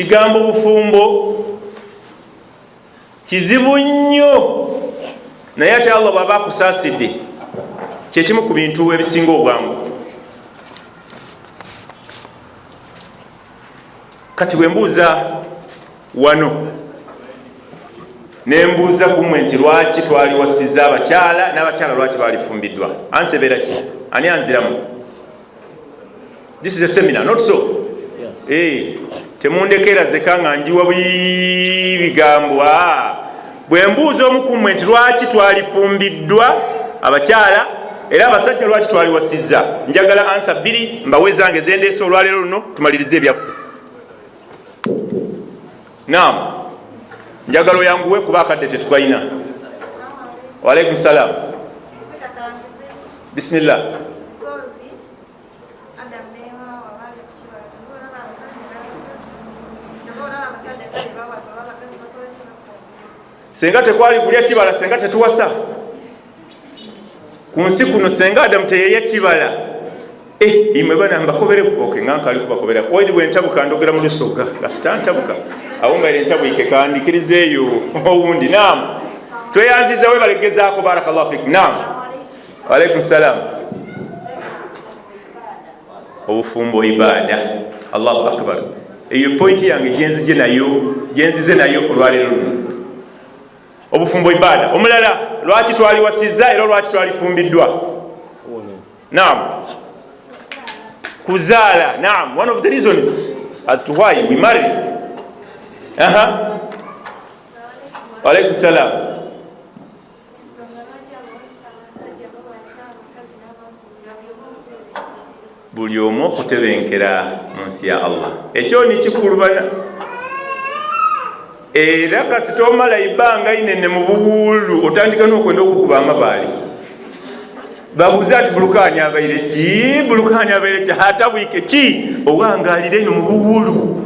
kigambo bufumbo kizibu nnyo naye ate Allah bw'aba akusaasidde kyekimu ku bintu ebisinga obwangu. Kati bwe mbuuza wano ne mbuuza kumwe nti lwaki twaliwasizza abakyala n'abakyala lwaki balifumbiddwa, ansebera ki? Ani anziramu? This is a seminar, not so? Temundekera zeka nga njiwa bigambo. Bwe mbuuza omu kumwe nti lwaki twalifumbiddwa abakyala era abasajja lwaki twaliwasizza, njagala ansa bbiri mbawe zange zendeese olwaleero luno tumalirize ebyaffe. Naam, njagala oyanguwe kuba akadde tetukalina. Wa alaikum salam. Bismillah. Senga tekwali kulya kibala, senga tetuwasa ku nsi kuno, senga Adamu teyerya kibala. Imwe bana mbakobere okay, nganka ali kubakobera oidi bwe ntabuka ndogera mu lusoga kasita ntabuka awo nga ile ntabu ikekandikirizeeyo owundi. Naam, tweyanziza we balegezaako. Barakallahu fik. Naam, wa alaikum salam. Obufumbo ibada. Allahu akbar. Eyo point yange genzize nayo olwaleero luno. Obufumbo ibada. Omulala lwaki twaliwasizza era lwaki twalifumbiddwa? Naam, kuzala. Naam, one of the reasons as to why we marry. Wa alaikum salam. Buli omu okutebenkera mu nsi ya Allah ekyo ni kikulu bana. Era kasita omala ibanga inene mu buwulu otandika n'okwenda okukuba amabaali. Babuuza ati bulukanya abaire ki? Bulukanya abaire ki? Hatabwike ki? Owangaalireyo mu buwulu.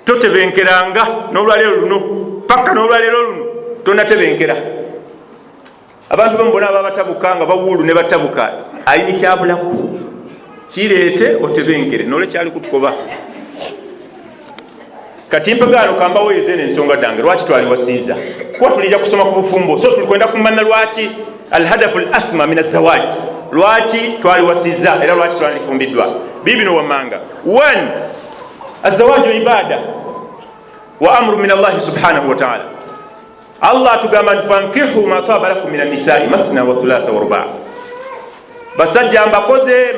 Totebenkeranga n'olwaleero luno paka n'olwaleero luno tonatebenkera. Abantu bambona ababatabuka nga bawulu ne batabuka ayini kyabulaku kireete otebenkere nole kyali kutukoba. Kati mpagano kamba weze n'ensonga dange lwaki twaliwasiiza kuba tulija kusoma ku bufumbo, so tulikwenda kumanya lwaki alhadafu alasma min azawaj, lwaki twaliwasiiza era lwaki twalifumbiddwa. Bibino wamanga 1 azawaju ibada wa amru min Allah subhanahu wa ta'ala. Allah tugamba fankihu ma taba lakum min an-nisa'i mathna wa thulatha wa ruba'. Basajja mbakoze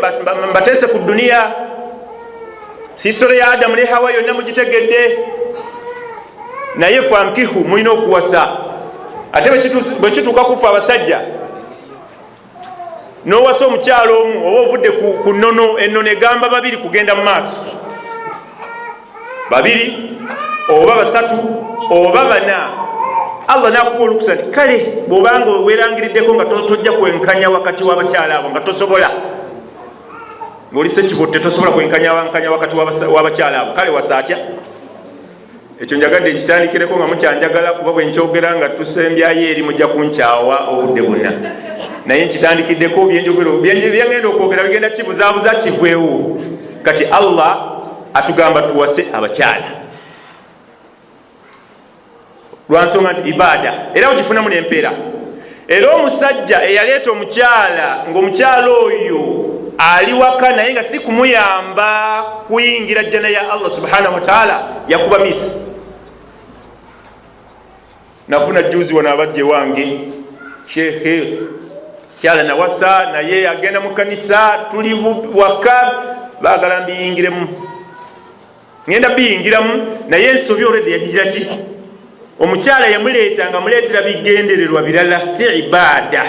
mbatese ku dunia sisore ya Adamu ne Hawa yonna mugitegedde naye fankihu mulina okuwasa. Ate bwe kituuka kufa abasajja n'owasa omukyalo omu oba ovudde ku nnono, ennono egamba babiri kugenda mu maaso, babiri oba basatu oba bana, Allah nakuwa olukusa nti kale bw'obanga weerangiriddeko nga tojja kwenkanya wakati w'abakyala abo nga tosobola, ng'oli Ssekibotte tosobola kwenkanya wakati w'abakyala abo, kale wasa atya? Ekyo njagadde nkitandikireko nga mukyanjagala kuba bwe nkyogera nga tusembyayo eri mujja kunkyawa obudde bwonna, naye nkitandikiddeko byenjogero byengenda okwogera bigenda kibuzaabuza kivwewo. Kati Allah atugamba tuwase abakyala lwansonga nti ibada era ugifunamu n'empeera. Era omusajja eyaleeta omukyala ng'omukyala oyo ali waka naye nga si kumuyamba kuyingira jjana ya Allah subhanahu wa ta'ala, yakuba misi. Nafuna juzi wana abajje wange shekhe kyala nawasa naye agenda mu kanisa tuli waka baagala mbiyingiremu, ngenda biyingiramu naye ensobi already yagigira ki? Omukyala yamuleeta nga muleetera bigendererwa birala, si ibada.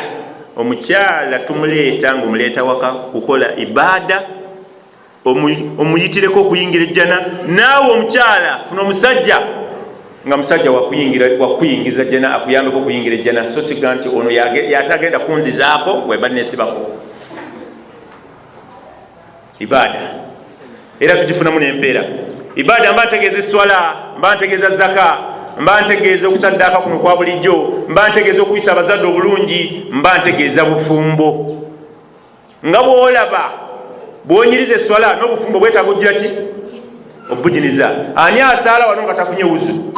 Omukyala tumuleeta nga omuleeta waka kukola ibada, omuyitireko okuyingira ejjana. Naawe omukyala funa omusajja nga musajja wakuyingiza jjana, akuyambeko okuyingira ejjana, so kiga nti ono yatagenda kunzizaako weba nesibako. Ibada era tugifunamu n'empeera. Ibada mba ntegeeza eswala, mba ntegeeza zaka, mba ntegeeza okusaddaaka kuno kwa bulijjo, mba ntegeeza okuyisa abazadde obulungi, mba ntegeeza bufumbo. Nga bw'olaba bw'onyiriza eswala n'obufumbo bwetaaga ogira ki? obujiniza ani asala wano nga tafunye wuzu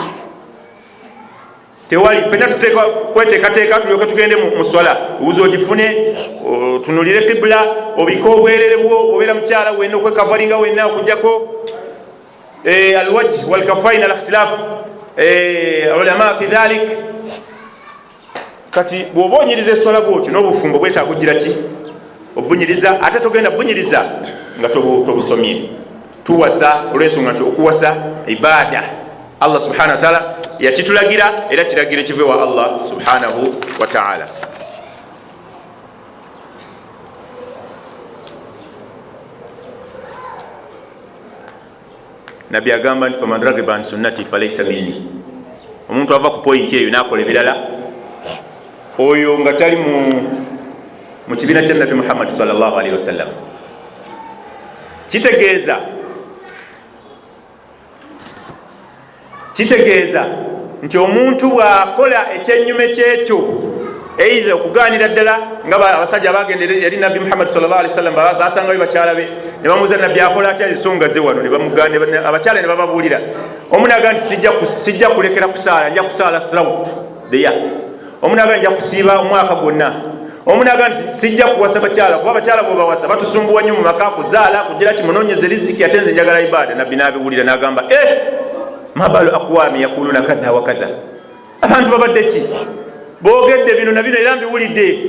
tewali fena tuteka kweteekateeka tulyoke tugende mu swala wuzu ogifune tunulire kibula obiko obwerere bwo obeera mukyala wenna okwekavalinga wenna okujjako alwajh walkafain alikhtilaf ulama fi dhalik kati bw'oba onyiriza eswala bwotyo n'obufumbo bwetaaga ogira ki obunyiriza ate togenda bunyiriza nga tobusomye tuwasa olw'ensonga nti okuwasa ibaada Allah subhanahu wa ta'ala yakitulagira era kiragire kive wa Allah subhanahu wa ta'ala. Nabbi agamba nti faman ragiba an sunnati falaysa minni, omuntu ava ku point eyo nakola ebirala oyo nga tali mu kibiina kya Nabbi Muhammad sallallahu alaihi wasallam. kitegeeza nti omuntu bw'akola ekyennyume kyekyo eiza okugaanira ddala nga abasajja abagendera yali Nabbi Muhammad sallallahu alaihi wasallam basangayo bakyala be ne bamuuza Nabbi akola atya ensonga ze wano ne bamugaana abakyala ne bababuulira omu n'agamba nti sijja kulekera kusaala nja kusaala throughout the year, omu n'agamba nja kusiiba omwaka gwonna, omu n'agamba nti sijja kuwasa bakyala kuba abakyala bwe bawasa batusumbuwa nnyo mu maka kuzaala kugira kimunoonyeze riziki ate nze njagala ibaada. Nabbi n'abiwulira n'agamba mabalu akwami yakuluna kadha wa kadha, abantu babadde ki boogedde bino na bino era mbiwulidde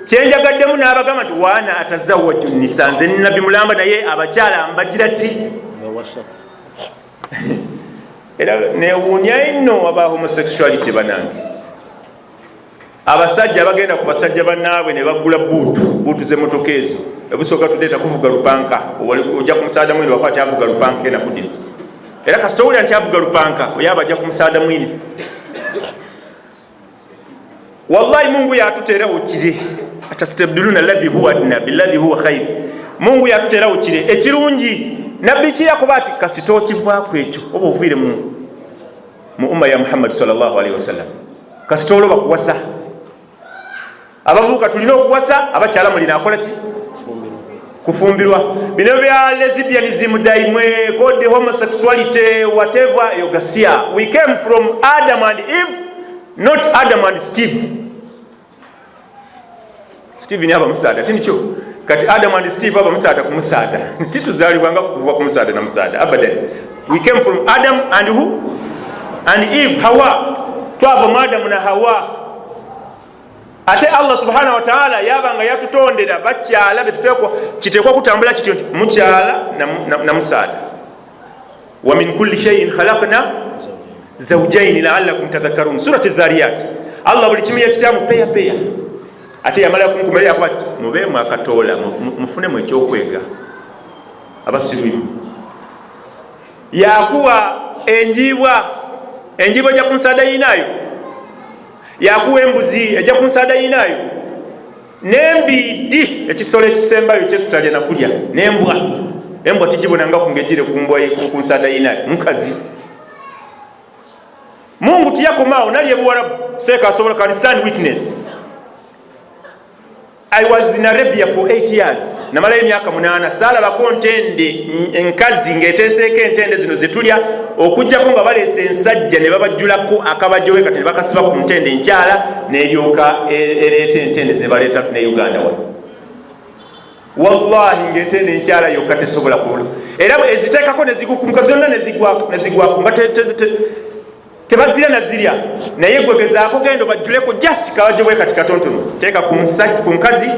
kyenjagaddemu n'abagamba nti waana atazawwaju nisa, nze Nabbi mulamba naye abakyala mbagira ki era newuunya nnyo aba homosexuality banange, abasajja bagenda ku basajja bannaabwe ne bagula buutu z'emmotoka ezo ebusooka tudeeta kuvuga lupanka ojja ku musaada mwini wakwati avuga lupanka enakudini era kasita owulira nti avuga lupanka oyaba ajja ku musaada mwini. Wallahi Mungu yatuteerawo kire atastabdiluna alladhi huwa adna billadhi huwa khair, Mungu yatuteerawo kire ekirungi Nabbi kiyakuba ati kasita okivaako ekyo oba oviire mu umma ya Muhammad sallallahu alaihi wasallam, kasita oloba kuwasa abavubuka tulina okuwasa, abakyala mulina akola ki kufumbirwa. Bino bya lesbianism daimwe called homosexuality whatever yogasia, we came from Adam and Eve, not Adam and Steve. Steve ni aba musaada tinikyo kati Adam and Steve aba musaada ku musaada tituzalibwanga kuva ku musaada na musaada abadan. We came from Adam and who and Eve, Hawa, twava mu Adam na Hawa. Ate Allah subhanahu wa ta'ala yabanga yatutondera bakyala betutekwa kitekwa kutambula kityo mukyala na musaada. Wa min kulli shay'in khalaqna zawjayn la'allakum tadhakkarun, surati Dhariyat. Allah buli kimu yakitamu peya ate yamala kunkumalira kwati mube mwakatola mufune mu ekyokwega abasiru yakuwa enjibwa ja kunsaada yinayo, yakuwa embuzi ejja kunsaada yinayo, n'embiddi ekisolo ekisembayo kyetutalya nakulya, n'embwa tijibonanga kungejire ku nsaada yinayo mukazi. Mungu tiyakomao nali ebuwarabu seeka asobola can stand witness. I was in Arabia for 8 years. Namala emyaka 8 saalabako ntende enkazi ng'eteeseeko entende zino zetulya okujjako nga baleese ensajja ne babajjulako akabajowe kati ne bakasiba ku ntende enkyala n'eryoka ereeta entende ze baleeta ne Uganda wano. Wallahi ng'entende enkyala yokka tesobola kulo era eziteekako nezigukunka zonna nezigwako nga tebazira nazirya naye gwe gezaako genda bajjuleko just kabajowe kati katontono teeka ku nkazi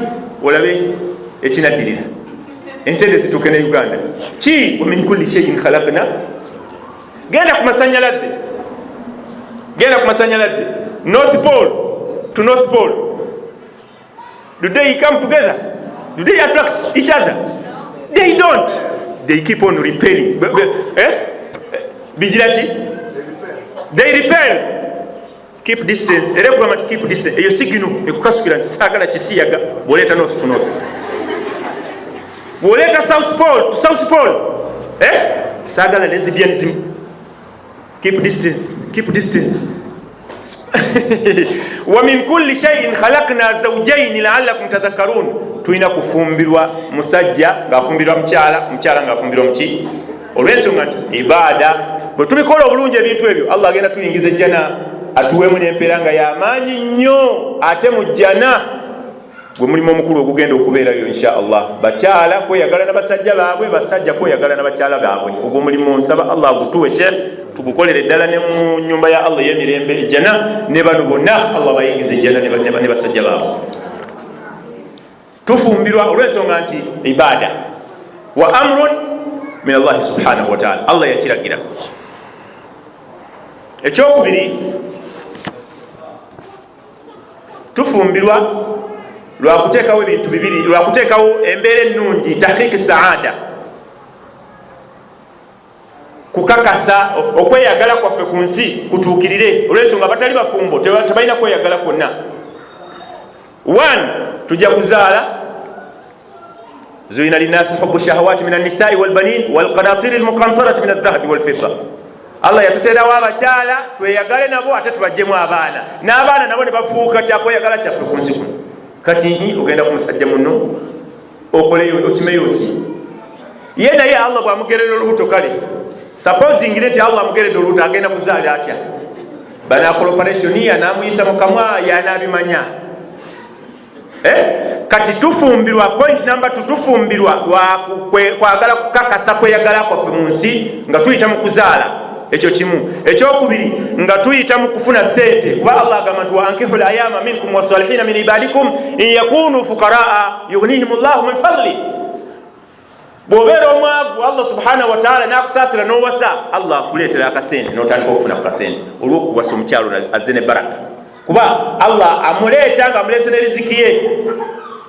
olabe ekinaddirira entende zituuke ne Uganda ki wa min kulli shay'in khalaqna. Genda ku masanyalaze North Pole to North Pole, do they come together? Do they attract each other? They don't. They keep on repelling. Bijirati they repel. Keep distance. Eregwama keep distance. Eyo sigino ekukasukira nti saagala kisiyaga boleta north to north. Boleta South Pole to South Pole. Saagala lesbianism. Keep distance. Keep distance. Wa min kulli shay'in khalaqna zawjayn la'allakum tadhakkarun. Tuina kufumbirwa musajja ng'afumbirwa mukyala ng'afumbirwa olw'ensonga nti ibada bwe tubikola obulungi ebintu ebyo Allah agenda tuyingiza ejjana atuweemu n'empeera nga y'amaanyi nnyo. Ate mu jjana gwe mulimu omukulu ogugenda okubeerayo insha Allah. Bakyala kweyagala na basajja baabwe, basajja kweyagala na bakyala baabwe. Ogwo mulimu nsaba Allah agutuwe Sheikh, tugukolere ddala ne mu nnyumba ya Allah y'emirembe ejjana, ne bano bonna Allah bayingize ejjana ne basajja baabwe. Tufumbirwa olw'ensonga nti ibada wa amrun min Allah subhanahu wa ta'ala, Allah yakiragira. Ekyokubiri, tufumbirwa lwakuteekawo ebintu bibiri, lwakuteekawo embeera ennungi, tahqiqi saada, kukakasa okweyagala kwaffe ku nsi kutuukirire. Olw'ensonga abatali bafumbo tebalina kweyagala kwonna. 1 tujja kuzaala, zuyina linnasi hubbu shahawati min annisai walbanin walqanatiri almuqantarati min aldhahabi walfidda. Allah yatuteerawo abakyala tweyagale nabo ate tubajjemu abaana, n'abaana nabo ne bafuuka kyakweyagala kyaffe ku nsi kuno. Kati ogenda ku musajja muno okoleyo okimeyo ki? Ye naye Allah bw'amugerera olubuto kale, supposing nti Allah amugeredde olubuto agenda kuzaala atya? Banaakola operation anaamuyisa mu kamwa y'anaabimanya. Kati tufumbirwa, point number 2, tufumbirwa kwagala kukakasa kweyagala kwaffe mu nsi nga tuyita mu kuzaala. Ekyo kimu. Ekyokubiri nga tuyita mu kufuna sente, kuba Allah agamba nti wa ankihul ayama minkum wasalihina min ibadikum in yakunu fuqaraa yughnihimullahu min fadli. Bw'obeera omwavu Allah subhanahu wa ta'ala n'akusaasira n'owasa, Allah akuleetera akasente n'otandika okufuna ku kasente olw'okuwasa omukyalo azze ne baraka. Kuba Allah amuleeta nga amuleese ne riziki ye,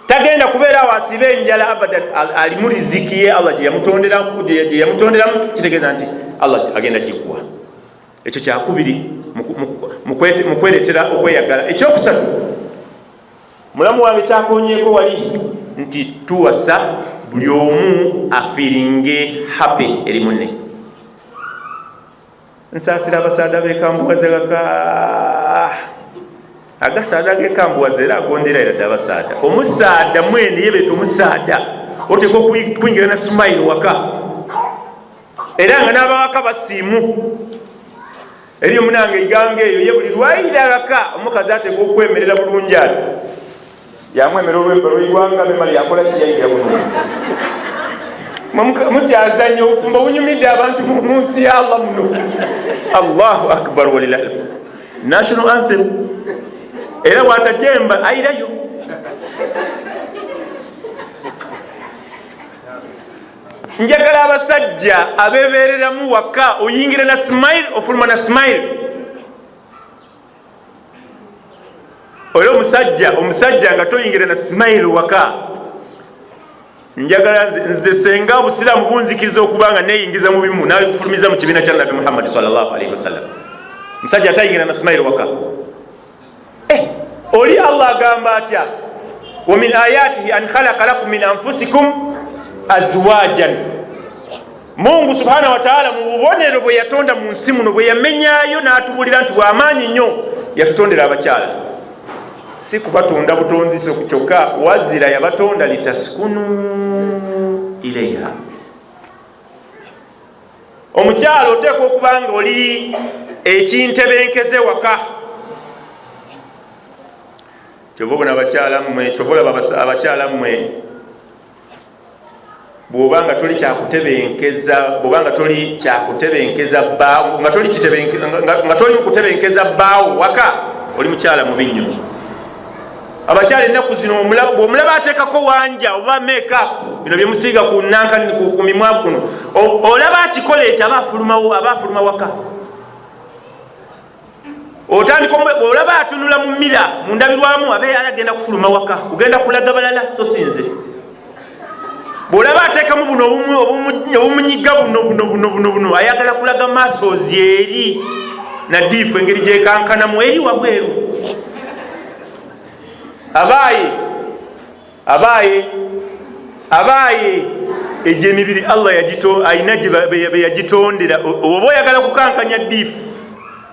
tagenda kubeera awo asibe enjala abadan. Alimu riziki ye Allah gye yamutonderamu, kitegeeza nti Allah agenda gikuwa. Ekyo kyakubiri mu kwereetera okweyagala. Ekyokusatu, mulamu wange kyakonyeeko wali nti tuwasa buli omu afiringe happy eri munne. Nsaasira abasaada b'ekambuwaze gaka agasaada g'ekambuwaze era agondera era ddala abasaada. Omusaada mwene yebeeta omusaada oteeka okuyingira na smile waka, era nga n'abawaka basiimu. Eri omunange iganga eyo ye buli lwayira agaka omukazi ateeka okwemerera bulungi ayo yamwemera olwemba lw'eiwanga bemala yakola kiyayigira bulungi. Mukyazanya obufumbo bunyumidde abantu mu nsi ya Allah muno. Allahu akbar walillahi national anthem. Era bw'atajemba ayirayo. Njagala abasajja abeebereramu waka oyingire na smile ofuluma na smile. Oyo omusajja nga toyingire na smile waka. Njagala nze senga obusiraamu bunzikiriza okuba nga neeyingiza mu bimu nawe kufulumiza mu kibiina kya Nabi Muhammad sallallahu alaihi wasallam. Musajja atayingira na smile waka. Oli Allah agamba atya? Wa min ayatihi an khalaqa lakum min anfusikum azwajan. Mungu subhanahu wa ta'ala mu bubonero bwe yatonda mu nsi muno bwe yamenyaayo n'atubulira nti w'amaanyi nnyo yatutondera abakyala. Si kubatonda butonzi so kyokka, wazira yabatonda litaskunu ilayha. Omukyala oteekwa okuba nga oli ekintebenkeze waka. Kyova obona abakyala mmwe, kyova olaba abakyala mmwe bw'obanga toli kyakutebenkeza, bw'obanga toli kyakutebenkeza bbaawo, nga toli kutebenkeza bbaawo waka, oli mukyala mubi nnyo. Abakyala ennaku zino bw'omulaba ateekako wanja oba make-up, bino bye musiiga ku nankani ku mimwa kuno, olaba akikola ekyo aba afuluma waka. Otandika olaba atunula mu mmira mu ndabirwamu abeera agenda kufuluma waka, ogenda kulaga balala so sinze. Bw'olaba ateekamu buno obumunyiga buno ayagala kulaga maasozi eri na diifu engeri gyekankanamu eri wabweru. Abaaye egyo emibiri Allah ayina gye yagitondera. Oba oyagala kukankanya diifu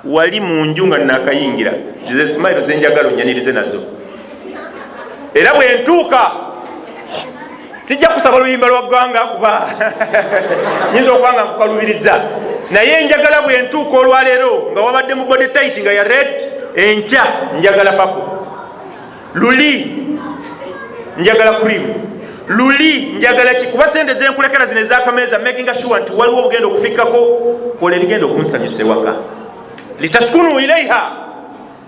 wali mu nju nga nakayingira, ze smile zenjagala onyanirize nazo. Era bwe ntuuka sijja kusaba luyimba lwa ggwanga kuba nyinza okubanga nkukalubiriza, naye njagala bwe ntuuka olwaleero nga wabadde mu body tight nga ya red, enkya njagala papo, luli njagala cream, luli njagala ki, kuba sente zenkulekera zino ez'akameeza making sure nti waliwo obugenda okufikkako kola ebigenda okunsanyusa ewaka litaskunu ilaiha.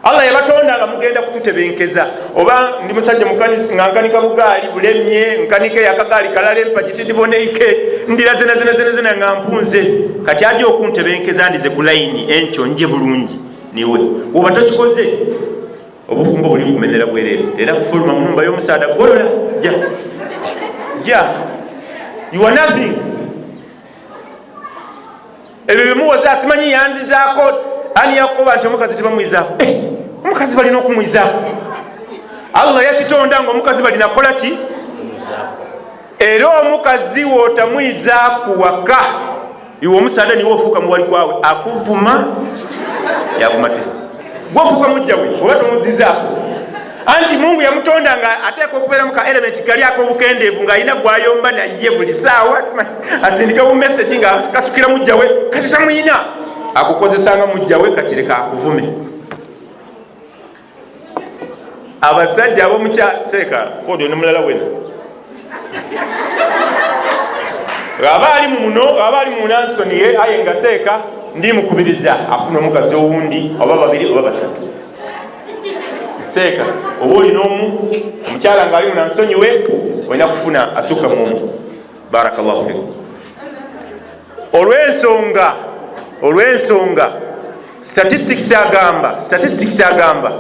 Allah yabatonda nga mugenda kututebenkeza, oba ndi musajja mukanisi nga nkanika bugaali bulemye, nkanike yakagaali kalale mpagiti ndiboneike ndira zena nga mpunze, kati aje okuntebenkeza ndize ku layini enkyo nje bulungi niwe oba tokikoze obufumbo buli kumenera bwerere era fuluma mu nyumba y'omusaada golola ja you are nothing. Ebyo bimuwoza asimanyi yanzizaako ani yakuba nti omukazi tebamwizaako, omukazi balina okumwizaako. Allah yakitonda nga omukazi balina kukola ki, era omukazi wootamwizaako waka iwe omusaada niwe ofuuka muwali kwawe akuvuma yakumatiza, gwofuuka mujjawe oba tomuzizaako. Anti Mungu yamutonda nga ateeka okubeera mu ka element kali ak'obukendeevu ng'alina gwayomba naye buli saawa asindika bu message nga kasukira mujjawe kati tamuyina akukozesanga mujjawe kati leka akuvume. Abasajja ab'omukyaseeka kodi ono mulala wena abaali mu muno abaali mu Nansoni ye aye nga seeka ndi mukubiriza afuna omukazi owundi oba babiri oba basatu seeka oba olina omu omukyala ng'ali mu Nansoni we olina kufuna asukka mumu. Barakallahu fikum. olw'ensonga statistics agamba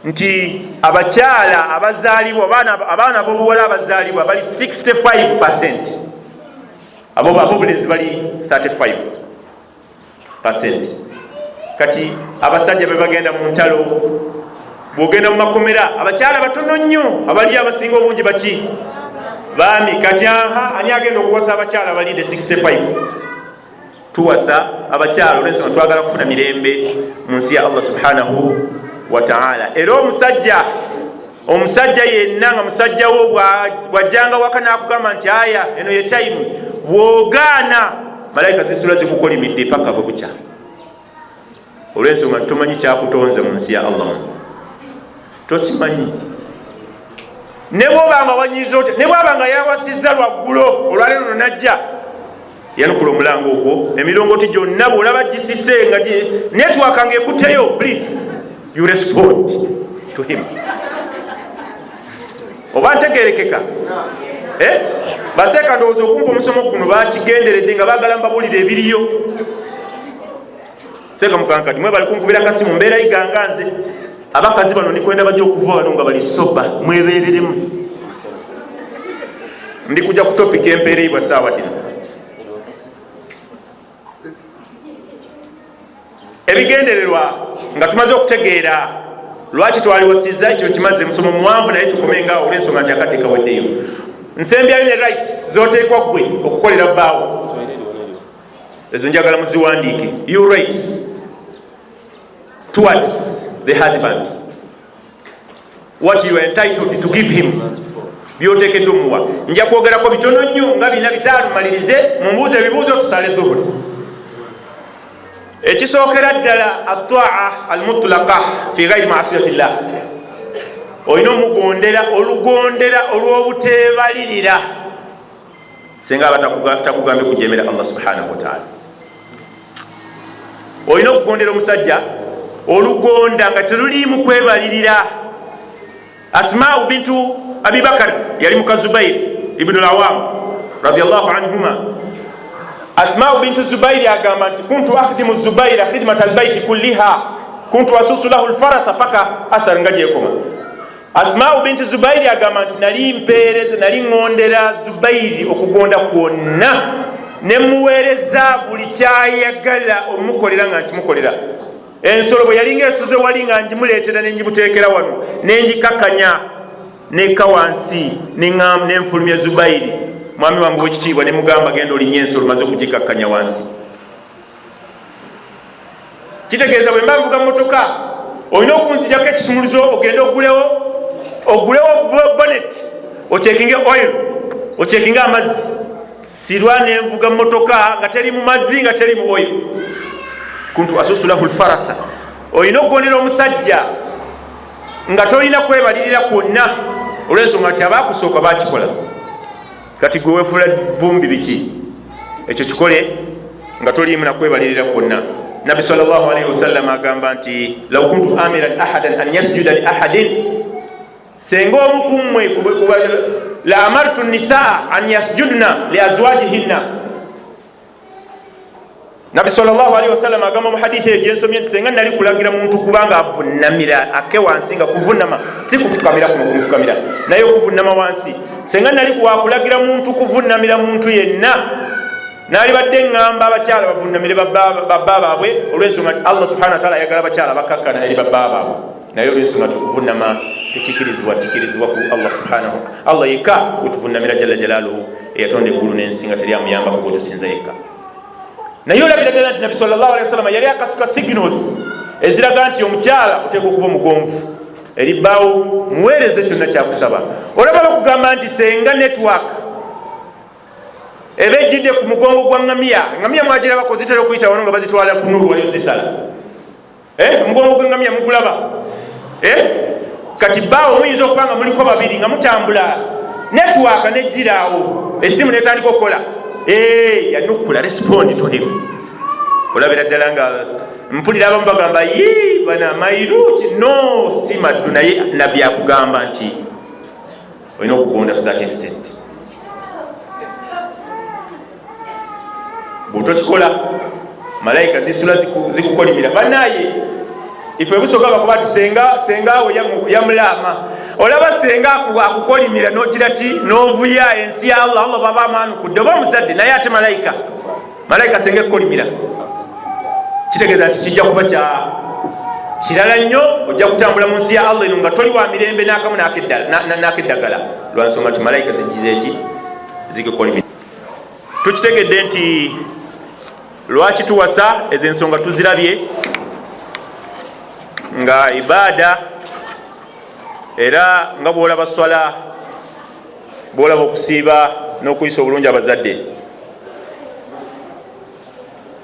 nti abakyala abazaalibwa abaana ab'obuwala abazaalibwa bali 65%, ab'obulenzi bali 35%. Kati abasajja be bagenda mu ntalo, bw'ogenda mu makomera abakyala batono nnyo abali abasinga obungi baki baami. Kati ani agenda okuwasa abakyala balinde 65? Tuwasa abakyala olw'ensonga twagala kufuna mirembe mu nsi ya Allah subhanahu wa ta'ala. Era omusajja yenna nga musajja wo bwajjanga waka n'akugamba nti aya eno ye time, bw'ogaana malayika zisula zikukolimidde paka bwe bukya, olw'ensonga tomanyi kyakutonze mu nsi ya Allah, tokimanyi. Ne bw'obanga wanyiza otya, ne bw'abanga yawasizza lwaggulo olwaleero nonajja yanukula omulango ogwo, emirongooti gyonna bw'olaba gisise nga network nga ekuteyo, please you respond to him. Oba ntegerekeka baseeka ndowooza okumpa omusomo guno bakigenderedde nga baagala mbabulira ebiriyo. Seeka mukankadi mwe bali kunkubira kasimu mbeera iganga nze abakazi bano ndikwenda bajja okuva wano nga bali soba mwebeereremu. Ndi kujja ku topic empeereibwa saawa dino. Ebigendererwa nga tumaze okutegeera lwaki twaliwasizza ekyo kimaze musomo muwanvu naye tukomenga olw'ensonga nti akadde kaweddeyo. Nsembyayo ne rights z'oteekwa ggwe okukolera bbaawo, ezo njagala muziwandiike. You rights towards the husband, what you are entitled to give him, byoteekeddwa omuwa. Nja kwogerako bitono nnyo nga 4-5 malirize mumbuuze ebibuuzo tusale dhuhuri. Ekisookera ddala at-ta'a al-mutlaqa fi ghayri ma'siyatillah, olina olugondera olw'obuteebalirira singa aba takugambye kujeemera Allah subhanahu wa ta'ala. Olina okugondera omusajja olugonda nga teruliimu kwebalirira. Asma'u bintu Abi Bakar yali muka Zubair ibn al-Awwam radiyallahu anhuma. Asma'u bintu Zubairi agamba nti kuntu akhdimu Zubaira khidmat albayti kulliha kuntu asusu lahu alfarasa paka athar nga gyekoma. Asma'u bintu Zubairi agamba nti nali mpeereza nali ngondera Zubairi okugonda kwonna ne muweereza buli kyayagala omukolera nga nkimukolera. Ensolo bwe yalinga esuze wali nga ngimuleetera ne ngimuteekera wano ne ngikakanya nekka wansi nenfulumya Zubairi mwami wange w'ekitiibwa ne mugamba genda olinnye ensolo maze okugikakkanya wansi. Kitegeeza bwe mba nvuga mmotoka olina okunzijako ekisumuluzo ogende ogulewo bonnet ochekinge oil, ochekinge amazzi. Sirwane envuga motoka nga teri mu mazzi nga teri mu oil. Kuntu asusu lahu alfarasa. Oyina okugonera omusajja nga tolina kwebalirira kwonna olw'ensonga nti abaakusooka baakikola. Kati gwe weefula vumbi biki? Ekyo kikole nga toliimu na kwebalirira kwonna. Nabi sallallahu alayhi wasallam agamba nti law kuntu amiran ahadan an yasjuda li ahadin, senga omu kummwe la amartu nisaa an yasjudna li azwajihinna. Nabi sallallahu alayhi wasallam agamba mu hadithi egyensomye nti senga nali kulagira muntu kubanga avunnamira ake wansi, nga kuvunnama si kufukamira kuno kumufukamira naye okuvunnama wansi. Senga nali kulagira muntu kuvunnamira muntu yenna, nali badde ngamba abakyala bavunnamire babba baabwe olw'ensonga nti Allah subhanahu wa ta'ala ayagala abakyala bakakkana eri babba baabwe, naye olw'ensonga nti okuvunnama tekikirizibwa ku Allah subhanahu. Allah yekka wetuvunnamira jalla jalaaluhu, eyatonda eggulu n'ensi nga teri amuyambako gwetusinza yekka. Naye olabira ddala nti Nabi sallallahu alayhi wasallam yali akasuka signals eziraga nti omukyala oteeka okuba omugonvu eri bbaawo, muweereze kyonna kyakusaba. Olaba bakugamba nti senga network eba ejjidde ku mugongo gwa ngamiya, ngamiya mwagirabako zitera okuyita wano nga bazitwala ku nuru wali ozisala. Omugongo gw'engamiya mugulaba? Kati bbaawo muyinza okuba nga muliko babiri nga mutambula, network nejjiraawo, essimu netandika okukola, yanukula respondi tone. Olabira ddala nga mpulira abamu bagamba bana mairuki, no si maddu, naye nabbi akugamba nti olina okugonda to that extent. Bw'otokikola malayika zisula zikukolimira. Bannaye ife busooka bakuba ti sengaawe yamulaama. Olaba senga akukolimira n'ogira ki n'ovuya ensi ya Allah baba amaanukudde oba omuzadde, naye ate malayika senga ekukolimira, kitegeeza nti kijja kuba kirala nnyo. Ojja kutambula mu nsi ya Allah eno nga toli wa mirembe n'akamu n'akeddagala, lwa nsonga nti malayika zigize eki zikukolimira. Tukitegedde nti lwaki tuwasa ezo ensonga tuzirabye nga ibaada, era nga bwolaba swala, bwolaba okusiiba n'okuyisa obulungi abazadde,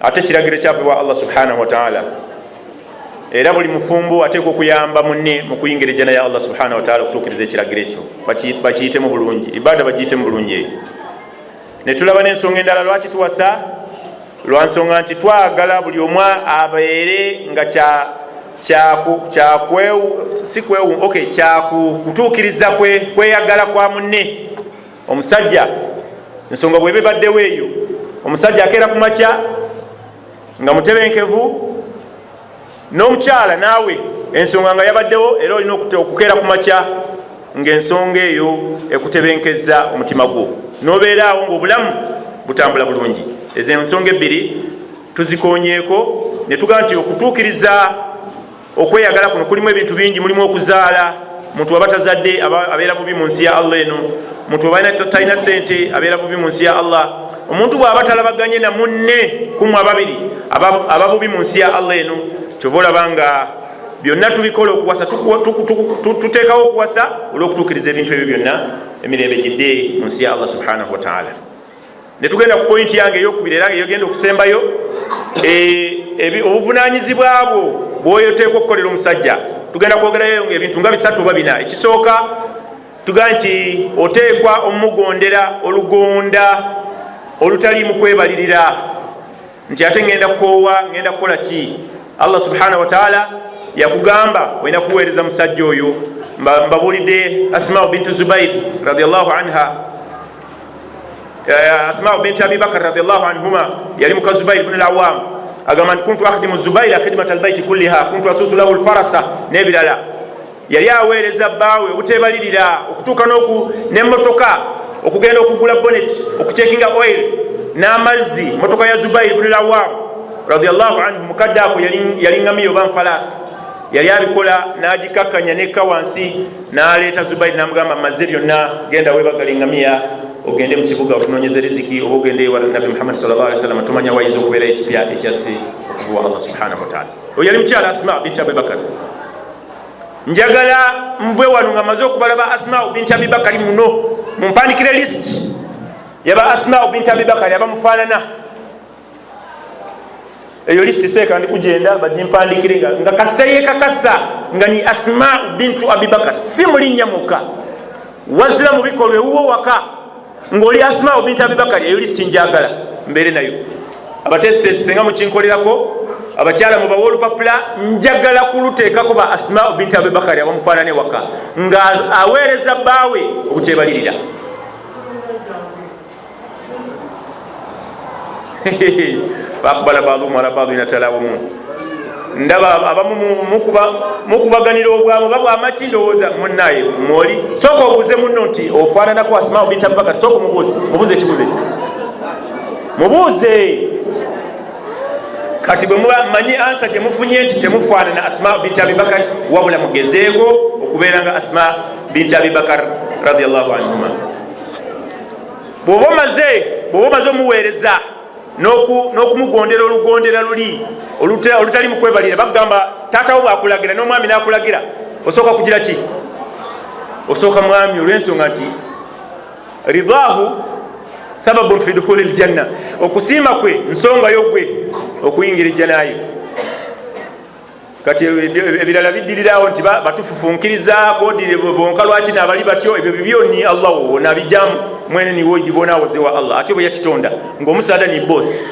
ate kiragiro kyapeebwa Allah subhanahu wa ta'ala. Era buli mufumbo ateekwa okuyamba munne mu kuyingirijana ya Allah subhanahu wa ta'ala okutuukiriza ekiragiro ekyo, bakiyitemu bulungi, ibaada bagiyitemu bulungi eyo. Ne tulaba n'ensonga endala lwaki tuwasa, lwa nsonga nti twagala buli omu abeere nga kutuukiriza kweyagala kwa munne. Omusajja ensonga bw'eba ebaddewo eyo, omusajja akeera ku makya nga mutebenkevu, n'omukyala naawe ensonga nga yabaddewo era olina okukeera ku makya ng'ensonga eyo ekutebenkeza omutima gwo, n'obeeraawo ng'obulamu butambula bulungi. Ezo ensonga ebbiri tuzikonyeeko ne tugaa nti okutuukiriza okweyagala kuno kulimu ebintu bingi. Mulimu okuzaala, muntu aba tazadde abeera bubi mu nsi ya Allah eno. Muntu aba talina ssente abeera bubi mu nsi ya Allah. Omuntu bw'aba talabaganye na munne kumu ababiri aba bubi mu nsi ya Allah eno. Kyova olaba nga byonna tubikola okuwasa, tuteekawo okuwasa olw'okutuukiriza ebintu ebyo byonna emirembe gidde mu nsi ya Allah subhanahu wa ta'ala. Ne tugenda ku pointi yange ey'okubiri era eyogenda okusembayo obuvunaanyizibwa bwo bw'oyo oteekwa okukolera omusajja. Tugenda kwogerayo ebintu nga 3 oba 4. Ekisooka tugaa nti oteekwa omugondera olugonda olutaliimu kwebalirira nti ate ngenda kukoowa, ngenda kukola ki. Allah subhanahu wa ta'ala yakugamba olina kuweereza musajja oyo. Mbabuulidde Asma bintu Zubair radiyallahu anha, Asma binti Abi Bakr radiyallahu anhuma, yali muka Zubair ibn al-Awwam. Agamba kuntu akhdimu Zubair khidmat al-bayt kulliha kuntu asusu lahu al-farasa n'ebirala. Yali aweereza bbaawe obuteebalirira okutuuka n'emmotoka, okugenda okugula bonnet, okucekinga oil n'amazzi. Motoka ya Zubair ibn al-Awwam radiyallahu anhu, mukadde ako yali ngamiya oba nfalaasi, yali abikola n'agikakkanya n'ekka wansi, n'aleeta Zubair n'amugamba mazze byonna, genda weebagala engamiya ogende mu kibuga otunoonyeze riziki, oba ogende ewa Nabi Muhammad sallallahu alaihi wasallam, tumanya wayinza okubeera ekipya ekyasse okuva Allah subhanahu wa ta'ala. Oyo yali mukyala Asma binti Abi Bakr. Njagala mbwe wano nga maze okubalaba Asma binti Abi Bakr muno mumpandikire list yaba Asma binti Abi Bakari abamufaanana. Eyo list seka ndi kugenda bajimpandikire nga kasita yekakasa nga ni Asma bintu Abi Bakari si mulinnya muka wazira mu bikolwe uwo waka ngoli Asma binti Abi Bakari. Eyo list njagala mbere nayo abateste senga mukinkolerako abakyala mu bawolu papula njagala kuluteekako ba Asma binti Abi Bakari abamufaanane waka nga aweereza baawe okukyebalirira. Fakbala baadhum ala baadhin talawumun. Ndaba abamu mukubaganira obwamu babwa amachindowooza munnaye mwoli soko obuuze munno nti ofaananako Asma binti Abi Bakari. Soko mubuuze ekibuze mubuuze kati bwe muba manyi ansa gye mufunye nti temufaanana Asma binti Abi Bakari wabula mugezeeko okubeera nga Asma binti Abi Bakari radiyallahu anhuma. Bw'oba omaze omuweereza n'okumugondera olugondera luli olutali mu kwebalira, bagamba taatawo bw'akulagira n'omwami n'akulagira osooka kugira ki? Osooka mwami olw'ensonga nti ridaahu sababun fi dukhuli aljanna, okusiima kwe nsonga y'ogwe okuyingira ejjanayo. Kati ebirala biddirirawo nti batufufunkiriza kodire bonka lwaki n'abali batyo, ebyo byonni Allah nabijjamu mwene niwo ibonaawozewa Allah ate bwe yakitonda ng'omusaada ni bosi.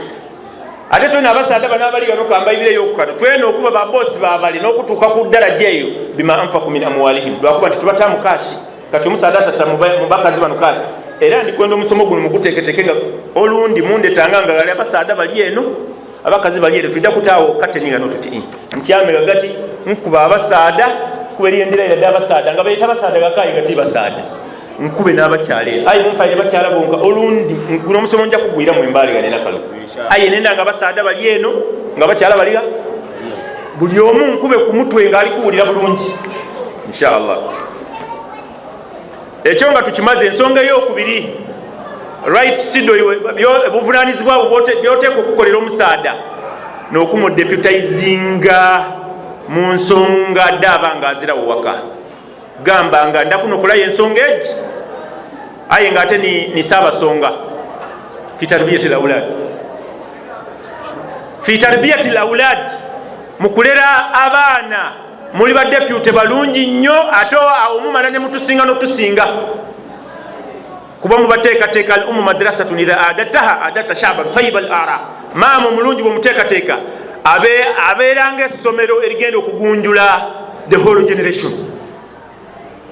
Ate twena abasaada bano abali gano kamba ibireyo okukano twena okuba babosi babali n'okutuuka ku ddaraja eyo bima anfaku min amwalihim, lwakuba nti tubatamu kashi. Kati omusaada atata mu bakazi bano kazi. Era ndikwenda omusomo guno muguteeketeke nga olundi mundetanga nga gali abasaada bali eno abakazi bali eno tujja kutaawo kateninga notuti nkyamega gati nkuba abasaada kuba eryendera iradde abasaada nga bayita abasaada gakayi gati basaada nkube n'abakyala eno ayi munfaire bakyala bonka olundi guno omusomo nja kugwira mu embali gane nakalo ayi nenda nga abasaada bali eno nga bakyala baliga buli omu nkube ku mutwe nga ali kuwulira bulungi inshallah. Ekyo nga tukimaze ensonga ey'okubiri right sido buvunaanyizibwa byoteeka okukolera omusaada n'okumudeputizinga mu nsonga dde abanga azirawo waka gamba nga ndakunokolayo ensonga egi aye nga ate ni saabasonga fi tarbiyati laulad mu kulera abaana muli badepute balungi nnyo ate awo mumala ne mutusinga n'otusinga kuba mubateekateeka al ummu madrasatun idha adattaha adatta shaban tayyib al ara. Maama omulungi bwemuteekateeka abeeranga essomero erigenda okugunjula the whole generation.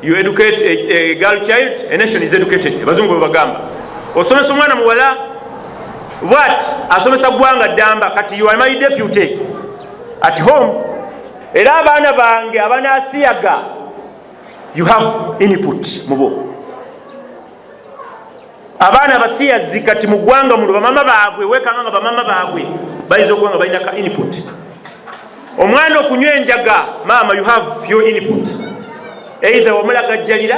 You educate a girl child, a nation is educated. Abazungu bagamba osomesa omwana muwala what asomesa gwanga ddamba. Kati you are my deputy at home. Era abaana bange abanaasiyaga you have input mubo. Abaana basiyazi kati mu ggwanga muno bamama baabwe wekanga nga bamama baabwe bayiza okuba nga balina ka input. Omwana okunywa enjaga maama you have your input. Either wamulagajjalira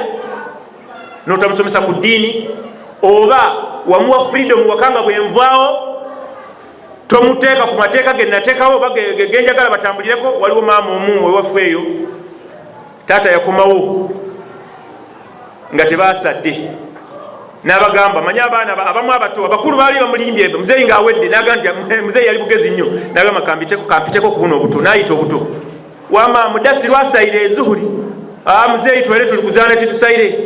n'otamusomesa ku ddiini oba wamuwa freedom wakanga bwenvaawo tomuteeka ku mateeka ge nateekawo oba genjagala batambulireko. Waliwo maama omu ewaffe eyo taata yakomawo nga tebaasadde n'abagamba manyi abaana abamu abato abakulu baali bamulimbye muzeeyi ng'awedde n'agamba nti muzeeyi yali bugezi nnyo n'agamba kampiteko ku buno obuto n'ayita obuto wama mudasiru asayire ezuhuli muzeeyi twere tuli kuzaana titusayire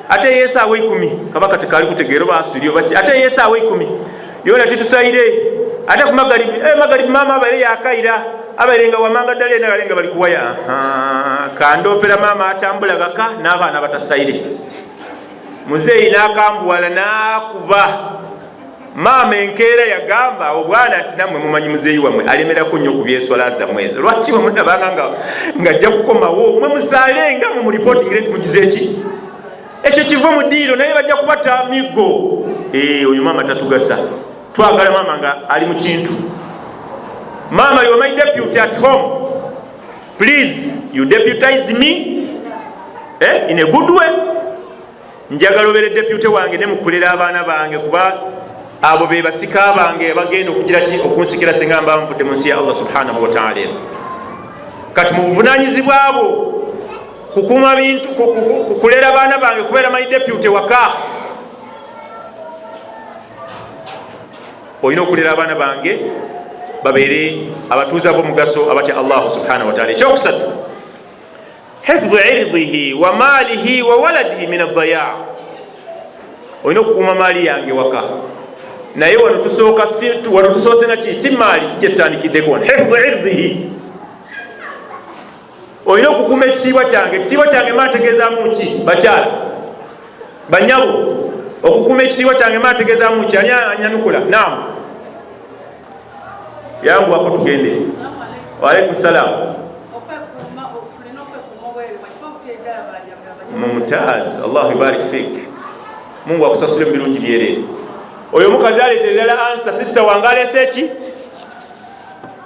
ate yeesaawa 10 kabaka tekaali kutegeera oba asuli oba ki ate yeesaawa 10 yona titusayire ate ku magalibi maama abaire yakayira abaire nga wamanga ddala enagale nga bali kuwaya kandoopera maama atambula gaka n'abaana batasayire. Muzeeyi n'akambuwala n'akuba maama enkeera yagamba obwana ati nammwe mumanyi muzeeyi wammwe alemerako nnyo ku byeswala zammwe ezo lwaki bwe muddabanga nga ajja kukomawo mwe musaale nga mwe muripotingire nti mugize eki ekyo kiva mu ddiiro naye bajja kubata miggo. Oyo maama tatugasa. Twagala maama nga ali mu kintu. Maama you are my deputy at home, please you deputize me in a good way. Njagala obeere deputy wange ne mukulera abaana bange kuba abo be basika bange bagenda okugira ki okunsikira singa mba nvudde mu nsi ya Allah subhanahu wa ta'ala. Kati mu buvunaanyizibwa abo kukuuma bintu kukulera abaana bange kubeera my deputy waka olina okulera abaana bange babeere abatuuza b'omugaso abatya Allah subhanahu wa ta'ala. Ekyokusatu, hifdhu irdihi wa maalihi wa waladihi min ad-daya'. Olina okukuuma maali yange waka, naye wano tusoose naki si maali sigyettandikiddeko wano. Hifdhu irdihi, olina okukuuma ekitiibwa kyange. Ekitiibwa kyange maategeezaamu ki? Bakyala banyabo, okukuuma ekitiibwa kyange maategeezaamu ki? Ani anyanukula? Naam, yangu wako tugende. Wa alaikum salaam. Mumtaz, Allah ibarik fik. Mungu akusasule mu birungi byerere. Oyo mukazi aleeterera ansa, sister wange aleese ki?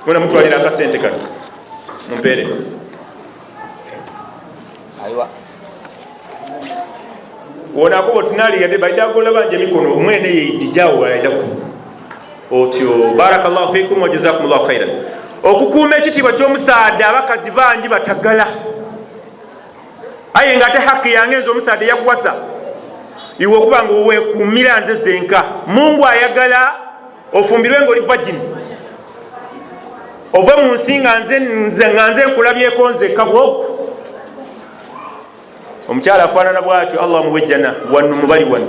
Muna mutwalira akasente kano mumpeere. Aiwa wona ko botinali yande baida gola banje mikono mwene yidijawo walaida ku otyo. Barakallahu fikum wa jazakumullahu khairan. Okukuuma ekitiibwa ky'omusaada abakazi bangi batagala, aye nga ate haki yange nze omusaada yakuwasa iwe okuba nga weekuumira nze zenka. Mungu ayagala ofumbirwe ng'oli virgin, ove mu nsi nga nze nkulabyeko nzekka bw'oku. Omukyala afaanana bw'atyo, Allah amuwe ejjana wano mubali wano,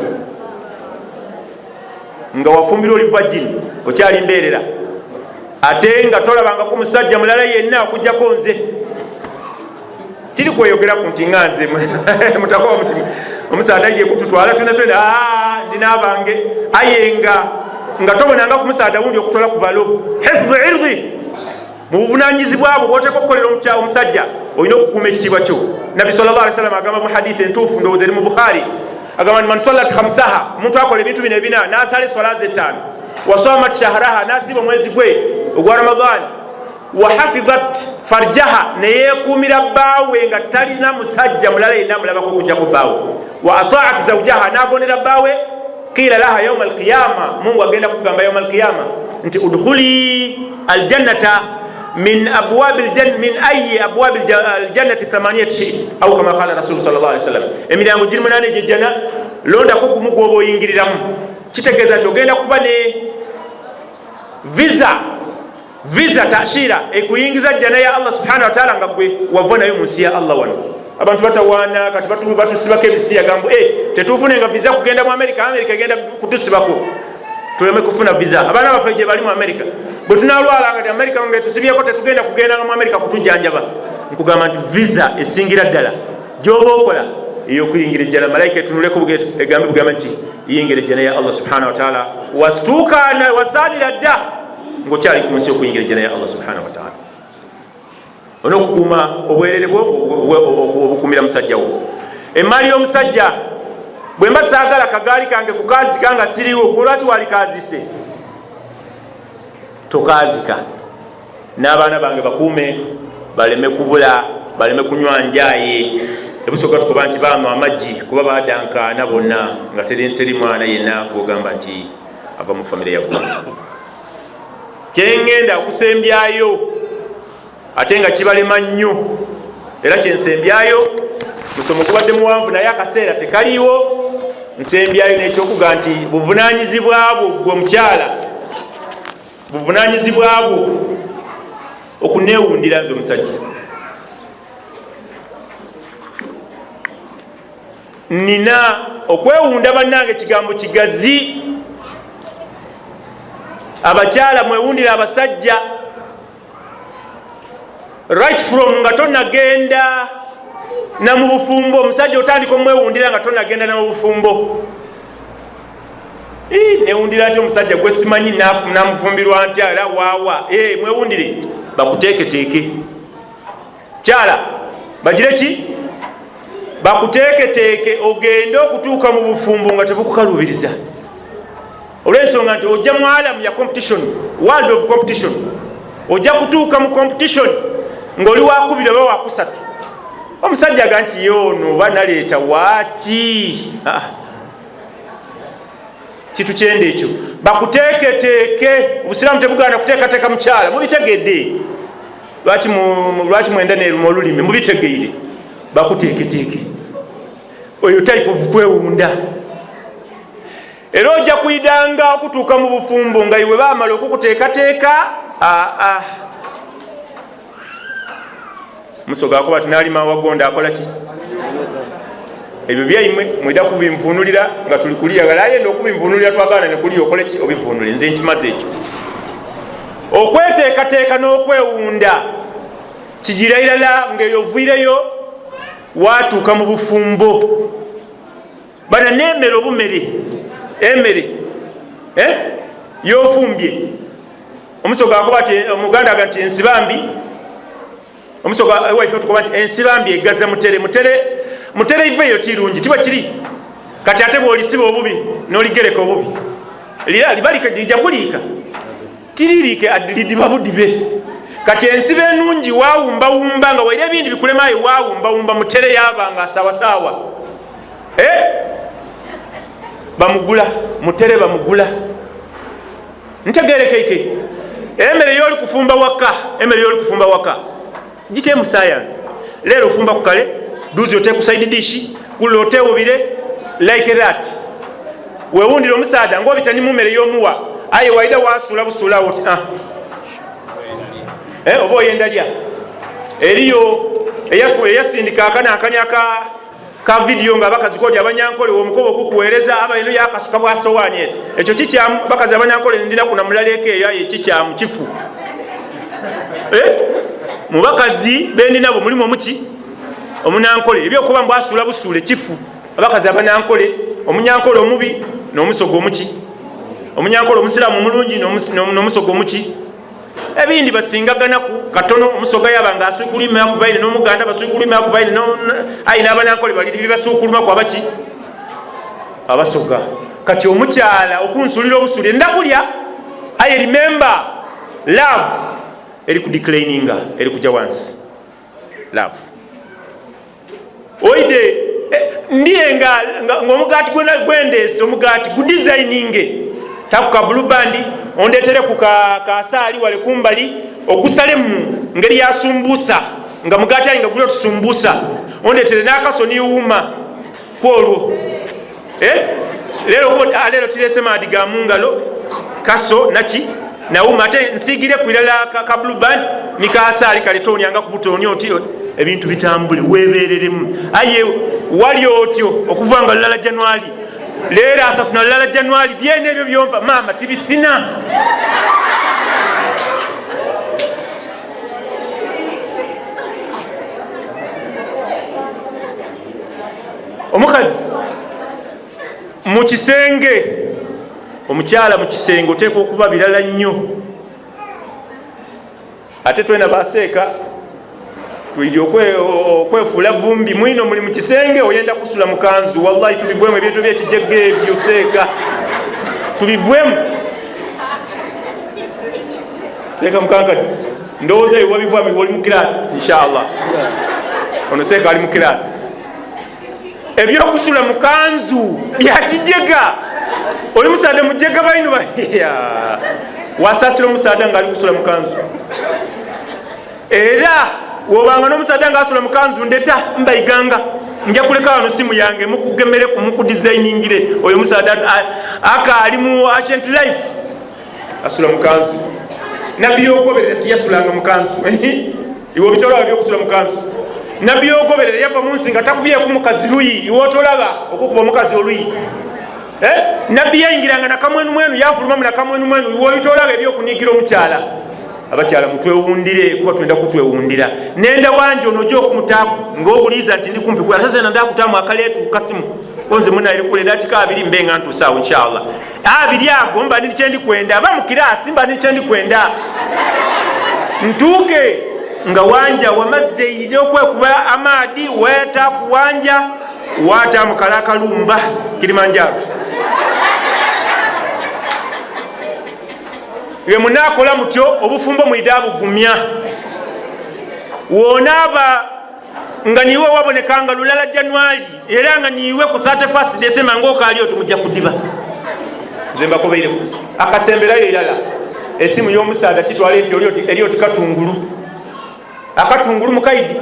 nga wafumbirwa oli virgin, okyali mbeerera, ate nga tolabangako musajja mulala yenna okujjako nze. Tiri kweyogera ku nti nga nze mutakoba mutima omusaada ye kututwala twena ndina abange, aye nga tobonanga ku musaada wundi okutola ku balo. Hifdhu irdi, mu buvunanyizibwa bwo bw'oteeka okukolera omusajja olina okukuuma ekitiibwa kyo. Nabi sallallahu alaihi wasallam agamba mu hadithi entuufu, ndowooza eri mu Bukhari, agamba man sallat khamsaha, omuntu akola ebintu bino ebina, n'asala eswala ze ttaano, wa samat shahraha, n'asiba omwezi gwe ogwa Ramadan, wa hafidhat farjaha, neyeekuumira bbaawe nga talina musajja mulala yenna amulabako okujjako bbaawe, wa ata'at zawjaha, n'agondera bbaawe, qila laha yawma alqiyama, Mungu agenda kugamba yawma alqiyama nti udkhuli aljannata min abwab aljanna min ayi abwab aljannati thamaniyat shay'in au kama qala rasul sallallahu alaihi wasallam. Emiryango giri munane gy'ejjana, londako gumu gwoba oyingiriramu. Kitegeeza nti ogenda kuba ne visa tashira ekuyingiza jjana ya Allah subhanahu wa ta'ala nga gwe wava nayo mu nsi ya Allah wano. Abantu batawaana kati batusibako ebisiya gambo tetufunenga visa kugenda mu America egenda kutusibako tuleme kufuna visa. Abaana baffe gye bali mu America bwe tunalwala nga America nga tusibyeko tetugenda kugenda mu America kutujjanjaba, nkugamba nti visa esingira ddala gy'oba okola ey'okuyingira ejjana. Malayika etunuleko egambe bugamba nti yingira ejjana ya Allah subhanahu wa ta'ala, wasituukaana wasaanira dda ng'okyali ku nsi okuyingira ejjana ya Allah subhanahu wa ta'ala. Olina okukuuma obwerere bwo obukuumira musajja wo. Emmaali y'omusajja bwe mba saagala kagaali kange kukaazika nga siriwo, gwe lwaki walikaazise? Tokaazika. N'abaana bange bakuume baleme kubula, baleme kunywa njaaye. Ebusooka tukuba nti banywa amaggi kuba badankaana bonna nga teri mwana yenna gw'ogamba nti ava mu famire ya bulungi. Kyengenda okusembyayo ate nga kibalema nnyo, era kyensembyayo musomo gubadde muwanvu naye akaseera tekaliiwo. Nsembyayo n'ekyokuga nti buvunaanyizibwa bwo gwe omukyala, buvunaanyizibwa bwo okuneewundira nze omusajja. Nina okwewunda bannange kigambo kigazi. Abakyala mwewundira abasajja right from nga tonagenda na mu bufumbo. Omusajja otandika omwewundira nga tonagenda na mu bufumbo. Newundira nti omusajja gwe simanyi namufumbirwa nti era waawa. Mwewundire bakuteeketeeke. Kyala bagire ki? Bakuteeketeeke ogende okutuuka mu bufumbo nga tebukukalubiriza. Olw'ensonga nti ojja mu alamu ya competition, world of competition, ojja kutuuka mu competition ng'oli wakubira oba wakusatu. Omusajja aga nti yoono oba naleeta waaki. Kitu kyende ekyo. Bakuteeketeeke. Obusiraamu tebugaana kuteekateeka mukyala. Mubitegedde. Lwaki mwenda neeruma olulimi? Mubitegeire. Bakuteeketeeke. Oyo type of kwewunda. era ojja kuidanga okutuuka mu bufumbo nga iwe baamala okukuteekateeka. Musoga akuba tinalima wagonda akola ki? Ebyo byaimwe mwida kubinvunulira nga tuli kuliyagala ayenda okubinvunulira twagana ne kuliya okole ki? Obivunule. Nze nkimaze ekyo. Okweteekateeka n'okwewunda kigira irala ng'eyo oviireyo watuuka mu bufumbo. Bana n'emmere obumere emmere yofumbye. Omusoga akuba ati omuganda aga nti ensibambi omusoga waife tukuba nti ensibambi egaza mutere iveeyo tirungi tiba kiri kati ate bw'olisiba obubi n'oligereka obubi libalika lijja kuliika tiririke lidiba budibe. Kati ensiba enungi waawumbawumba nga waira ebindi bikulemayo waawumbawumba mutere yabanga sawasawa bamugula mutere bamugula. Ntegerekeike emmere yoli kufumba waka gitemu science. Lero ofumba ku kale duzi oteku side dish kulo otewubire like that. Wewundira omusaada ng'obita ni mumere y'omuwa aye waida wasula busula oti oba oyenda lya eriyo eyasindika akanya ka video nga bakazi koja abanyankole omukobo okukuweereza abayino yakasuka bwasowaani eti ekyo kikyamu bakazi abanyankole ndina kuna mulaleka eyo aye kikyamu kifu. Mu bakazi bendi nabo mulimu omuki omunyankole ebyokuba mbwasula busule kifu. Abakazi abanyankole omunyankole omubi n'omusogo omuki omunyankole omusiramu omulungi n'omusogo omuki. Ebindi basingagana ku katono omusoga yabanga asukulima akubaine n'omuganda basukulima akubaine ayina abanyankole baliri bibasukulima ku abaki abasoga. Kati omukyala okunsulira obusuli ndakulya aye remember love eri ku declininga eri kujja wansi love oide ndiye ng'omugati gwendese omugati gudesigninge takuka blue band ondetere ku kasaali wale kumbali ogusalemu ngeri yasumbusa nga mugati ayi nga gulio tusumbusa ondetere n'akasoni yuuma kwolwo lero tirese maadi ga mungalo kaso naki nawuma ate nsigire kwirala ka blue band ni kasaali kaletonyanga ku butoni otio ebintu bitambule webereremu aye wali otyo okuvanga lala January lero asatu na lala January byene ebyo byompa mama tibisina. Omukazi mu kisenge omukyala mu kisenge oteeka okuba birala nnyo. Ate twena baseeka twidi okwefuula vumbi mwino muli mu kisenge oyenda kusula mukanzu wallahi tubivwemu ebintu byekijege ebyo seeka tubivwemu seeka mukankati ndowooza eyo wabivwamu oli mu kirasi inshallah ono seeka ali mu kirasi ebyokusula mukanzu byakijega oli musaada mujega baino wasasira omusaada nga ali kusula mukanzu era wobanga n'omusaada nga asula mukanzu ndeta mbaiganga nja kuleka wano simu yange mukugemere mukudesigningire oyo musaada aka ali mu ancient life asula mukanzu nabbi yogoberera tiyasulanga mukanzu iwe bitolaga byokusula mukanzu nabbi yogoberera yava munsi nga takubyeku mukazi luyi iwe otolaga okukuba omukazi oluyi nabbi yayingiranga nakamwenumwenu yafulumamu nakamwenumwenu iwe bitolaga ebyokuniigira omukyala. Abakyala mutwewundire kuba twenda kutwewundira nenda wanje onojo okumutaaku ng'obuliza nti ndi kumpi kwa sasa nanda kutamu akaleetu kasimu konze muna eri kule dakika abiri mbenga ntusaawo inshallah abiri ago mba ndi kyendi kwenda aba mu kirasi mba ndi kyendi kwenda ntuuke nga wanja wamazze ide okwekuba amadi weta kuwanja wata mukalakalumba Kilimanjaro ye munakola mutyo obufumbo mwidabu gumya wonaba nga niwe wabonekanga lulala January era nga niwe ku 31st December ng'okaali otumujja kudiba zemba kobeire akasemberayo irala esimu y'omusaada kitwala ekyo eriyo tikatungulu akatungulu mukaidi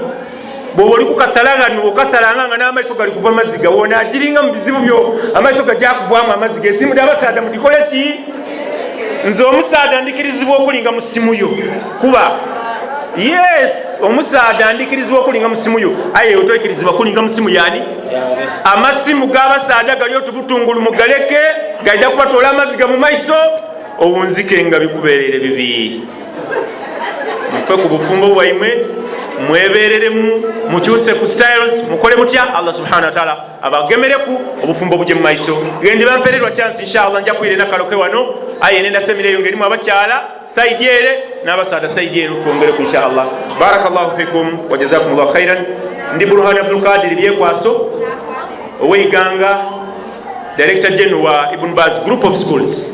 bw'oli kukasalanga nokasalanga nga n'amaiso gali kuva amazzi gawona agiringa mu bizibu byo amaiso gajakuvaamu amazzi g'essimu abasaada mugikole ki nze omusaada ndikirizibwa okulinga mu ssimu yo kuba yes omusaada ndikirizibwa okulinga mu ssimu yo aye otoyikirizibwa kulinga mu ssimu yani amasimu g'abasaada gali otubutungulu mugaleke galida kubatoola amaziga mu maiso obunzike nga bikubeerere bibi mufe ku bufumbo bwaimwe mwebereremu mukyuse ku styles mukole mutya Allah subhanahu wa ta'ala abagemereku obufumbo buje mu maiso gendi bampererwa chance inshallah nja kwirena kaloke wano aye nenda semire yongerimu abakyala side ere n'abasaada side ere tuongereku inshallah barakallahu fikum wa jazakumullahu khairan ndi Burhan Abdul Qadir byekwaso oweiganga Director General wa Ibn Baz Group of Schools.